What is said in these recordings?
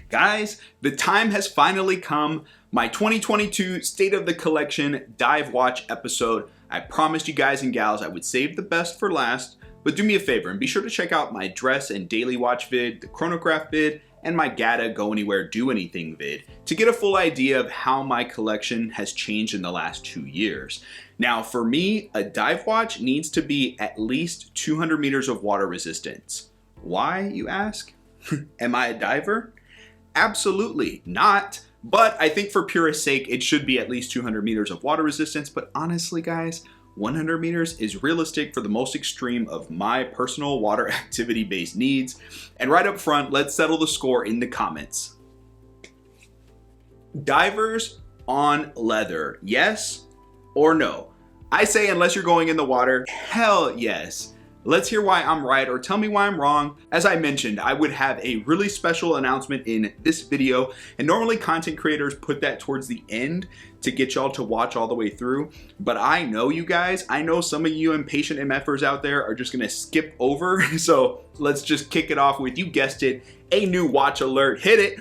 Guys, the time has finally come. My 2022 State of the Collection dive watch episode. I promised you guys and gals I would save the best for last, but do me a favor and be sure to check out my dress and daily watch vid, the chronograph vid, and my Gata Go Anywhere Do Anything vid to get a full idea of how my collection has changed in the last 2 years. Now for me, a dive watch needs to be at least 200 meters of water resistance. Why, you ask? Am I a diver? Absolutely not. But I think for purist's sake, it should be at least 200 meters of water resistance. But honestly, guys, 100 meters is realistic for the most extreme of my personal water activity-based needs. And right up front, let's settle the score in the comments. Divers on leather, yes or no? I say unless you're going in the water, hell yes. Let's hear why I'm right or tell me why I'm wrong. As I mentioned, I would have a really special announcement in this video, and normally content creators put that towards the end to get y'all to watch all the way through. But I know you guys, I know some of you impatient MFers out there are just gonna skip over. So let's just kick it off with, you guessed it, a new watch alert. Hit it.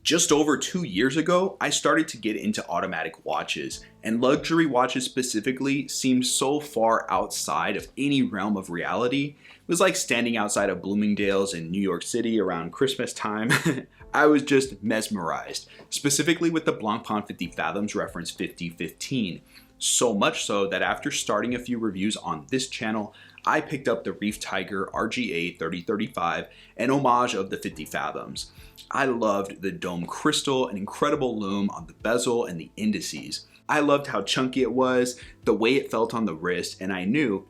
Just over 2 years ago, I started to get into automatic watches, and luxury watches specifically seemed so far outside of any realm of reality. It was like standing outside of Bloomingdale's in New York City around Christmas time. I was just mesmerized, specifically with the Blancpain 50 Fathoms reference 5015. So much so that after starting a few reviews on this channel, I picked up the Reef Tiger RGA 3035, an homage of the 50 Fathoms. I loved the dome crystal and incredible lume on the bezel and the indices. I loved how chunky it was, the way it felt on the wrist, and I knew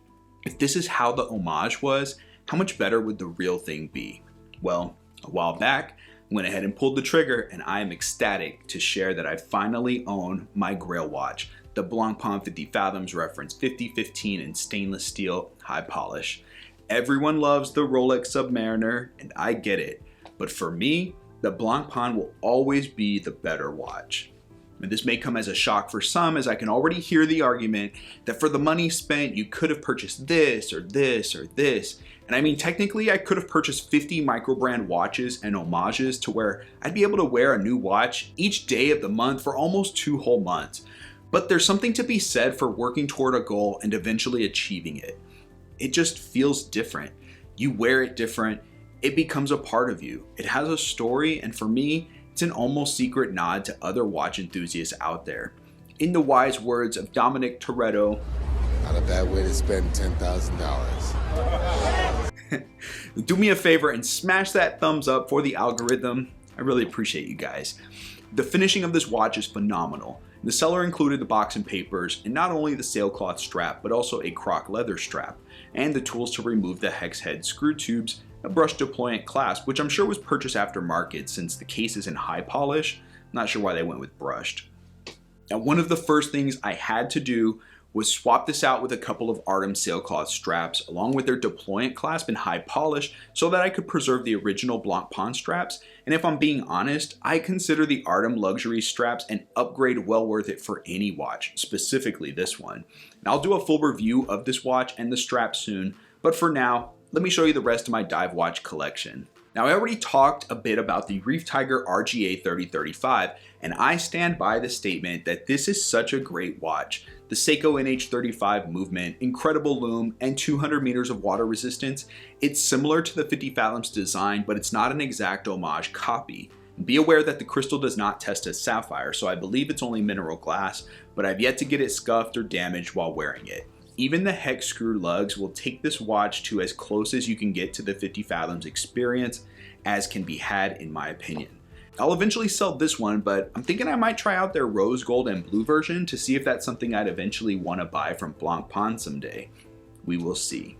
if this is how the homage was, how much better would the real thing be? Well, a while back, I went ahead and pulled the trigger, and I am ecstatic to share that I finally own my GRAIL watch, the Blancpain 50 Fathoms reference 5015 in stainless steel high polish. Everyone loves the Rolex Submariner, and I get it, but for me, the Blancpain will always be the better watch. And this may come as a shock for some, as I can already hear the argument that for the money spent, you could have purchased this or this or this. And I mean, technically I could have purchased 50 micro-brand watches and homages to where I'd be able to wear a new watch each day of the month for almost 2 whole months. But there's something to be said for working toward a goal and eventually achieving it. It just feels different. You wear it different. It becomes a part of you. It has a story, and for me, it's an almost secret nod to other watch enthusiasts out there. In the wise words of Dominic Toretto, not a bad way to spend $10,000. Do me a favor and smash that thumbs up for the algorithm. I really appreciate you guys. The finishing of this watch is phenomenal. The seller included the box and papers, and not only the sailcloth strap, but also a croc leather strap, and the tools to remove the hex head screw tubes, a brushed deployant clasp, which I'm sure was purchased aftermarket since the case is in high polish. Not sure why they went with brushed. Now, one of the first things I had to do was swap this out with a couple of Artem sailcloth straps along with their deployant clasp in high polish so that I could preserve the original Blancpain straps. And if I'm being honest, I consider the Artem luxury straps an upgrade well worth it for any watch, specifically this one. And I'll do a full review of this watch and the strap soon, but for now, let me show you the rest of my dive watch collection. Now, I already talked a bit about the Reef Tiger RGA 3035, and I stand by the statement that this is such a great watch. The Seiko NH35 movement, incredible lume, and 200 meters of water resistance. It's similar to the 50 Fathoms design, but it's not an exact homage copy. Be aware that the crystal does not test as sapphire, so I believe it's only mineral glass, but I've yet to get it scuffed or damaged while wearing it. Even the hex screw lugs will take this watch to as close as you can get to the 50 Fathoms experience as can be had in my opinion. I'll eventually sell this one, but I'm thinking I might try out their rose gold and blue version to see if that's something I'd eventually want to buy from Blancpain someday. We will see.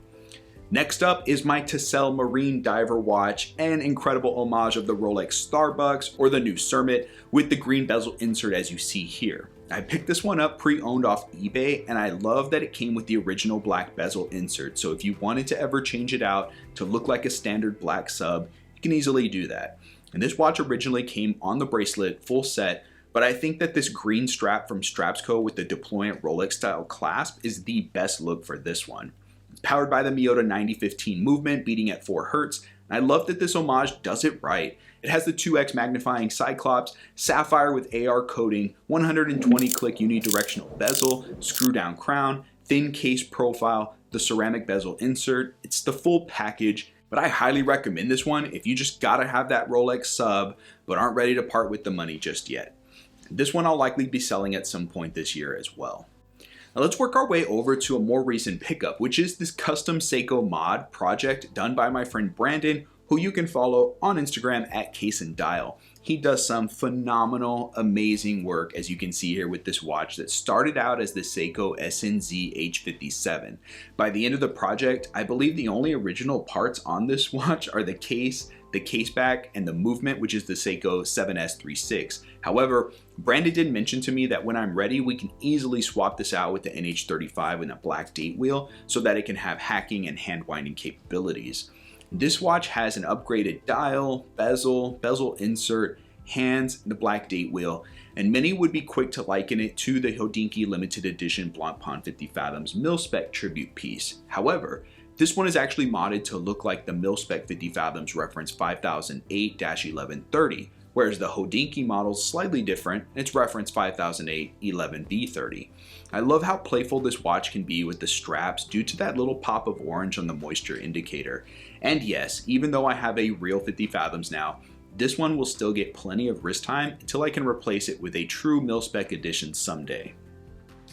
Next up is my Teselle Marine Diver watch, an incredible homage of the Rolex Starbucks or the new Cermet with the green bezel insert as you see here. I picked this one up pre-owned off eBay and I love that it came with the original black bezel insert, so if you wanted to ever change it out to look like a standard black sub, you can easily do that. And this watch originally came on the bracelet full set, but I think that this green strap from Strapsco with the deployant Rolex style clasp is the best look for this one. It's powered by the Miyota 9015 movement beating at 4 Hz, and I love that this homage does it right. It has the 2x magnifying Cyclops, sapphire with AR coating, 120 click unidirectional bezel, screw down crown, thin case profile, the ceramic bezel insert. It's the full package. But I highly recommend this one if you just gotta have that Rolex sub but aren't ready to part with the money just yet. This one I'll likely be selling at some point this year as well. Now let's work our way over to a more recent pickup, which is this custom Seiko mod project done by my friend Brandon, who you can follow on Instagram at Case and Dial. He does some phenomenal, amazing work, as you can see here with this watch that started out as the Seiko SNZ H57. By the end of the project, I believe the only original parts on this watch are the case back, and the movement, which is the Seiko 7S36. However, Brandon did mention to me that when I'm ready, we can easily swap this out with the NH35 and a black date wheel so that it can have hacking and hand winding capabilities. This watch has an upgraded dial, bezel insert, hands, and the black date wheel, and many would be quick to liken it to the Hodinkee limited edition Blancpain 50 Fathoms mil-spec tribute piece. However, this one is actually modded to look like the mil-spec 50 Fathoms reference 5008-1130, whereas the Hodinkee model is slightly different, and it's reference 5008-11B30. I love how playful this watch can be with the straps due to that little pop of orange on the moisture indicator. And yes, even though I have a real 50 Fathoms now, this one will still get plenty of wrist time until I can replace it with a true mil-spec edition someday.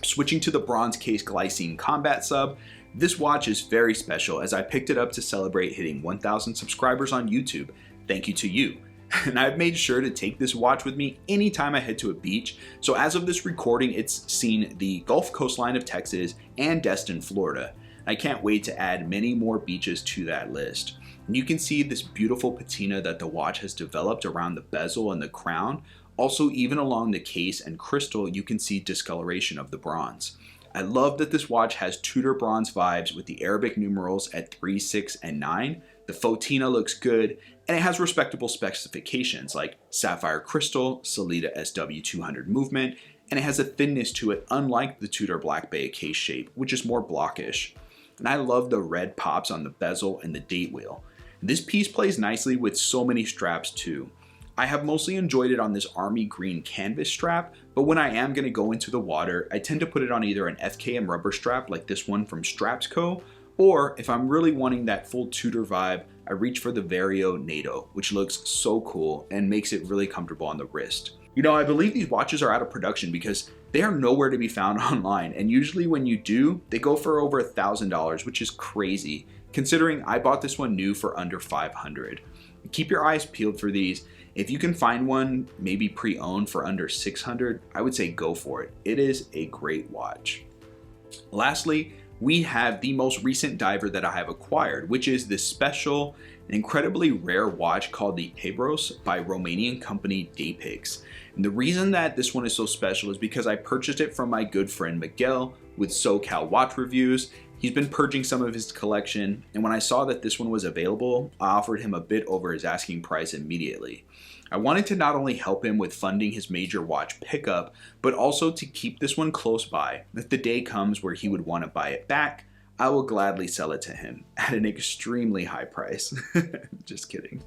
Switching to the bronze case Glycine Combat sub, this watch is very special as I picked it up to celebrate hitting 1,000 subscribers on YouTube. Thank you to you. And I've made sure to take this watch with me anytime I head to a beach. So as of this recording, it's seen the Gulf coastline of Texas and Destin, Florida. I can't wait to add many more beaches to that list. And you can see this beautiful patina that the watch has developed around the bezel and the crown. Also, even along the case and crystal, you can see discoloration of the bronze. I love that this watch has Tudor bronze vibes with the Arabic numerals at 3, 6, and 9. The Fotina looks good, and it has respectable specifications like sapphire crystal, Sellita SW200 movement, and it has a thinness to it unlike the Tudor Black Bay case shape, which is more blockish. And I love the red pops on the bezel and the date wheel. This piece plays nicely with so many straps too. I have mostly enjoyed it on this army green canvas strap, but when I am going to go into the water, I tend to put it on either an FKM rubber strap like this one from Strapsco, or if I'm really wanting that full Tudor vibe, I reach for the Vario NATO, which looks so cool and makes it really comfortable on the wrist. You know, I believe these watches are out of production because they are nowhere to be found online, and usually when you do, they go for over $1,000, which is crazy, considering I bought this one new for under $500. Keep your eyes peeled for these. If you can find one, maybe pre-owned for under $600, I would say go for it. It is a great watch. Lastly, we have the most recent diver that I have acquired, which is this special and incredibly rare watch called the Pebros by Romanian company Dapix. And the reason that this one is so special is because I purchased it from my good friend Miguel with SoCal Watch Reviews. He's been purging some of his collection, and when I saw that this one was available, I offered him a bit over his asking price immediately. I wanted to not only help him with funding his major watch pickup, but also to keep this one close by. If the day comes where he would want to buy it back, I will gladly sell it to him at an extremely high price. Just kidding.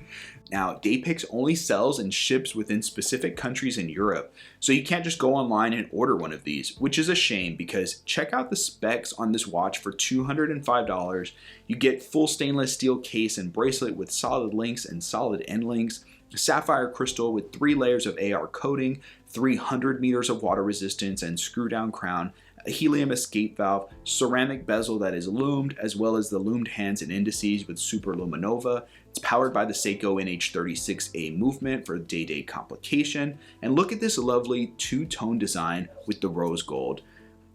Now, Dapix only sells and ships within specific countries in Europe, so you can't just go online and order one of these, which is a shame because check out the specs on this watch for $205. You get full stainless steel case and bracelet with solid links and solid end links. sapphire crystal with 3 layers of AR coating, 300 meters of water resistance and screw down crown, a helium escape valve, ceramic bezel that is loomed, as well as the loomed hands and indices with super luminova. It's powered by the Seiko NH36A movement for day-to-day complication. And look at this lovely two-tone design with the rose gold.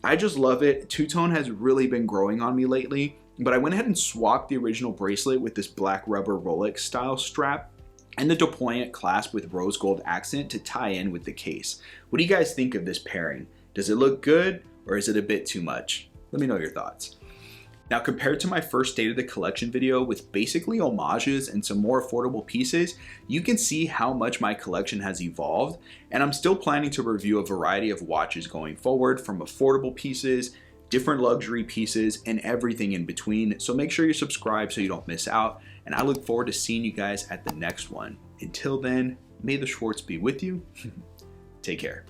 I just love it. Two-tone has really been growing on me lately, but I went ahead and swapped the original bracelet with this black rubber Rolex style strap and the deployant clasp with rose gold accent to tie in with the case. What do you guys think of this pairing? Does it look good or is it a bit too much? Let me know your thoughts. Now, compared to my first State of the Collection video with basically homages and some more affordable pieces, you can see how much my collection has evolved, and I'm still planning to review a variety of watches going forward, from affordable pieces, different luxury pieces, and everything in between. So make sure you subscribe so you don't miss out, and I look forward to seeing you guys at the next one. Until then, may the Schwartz be with you. Take care.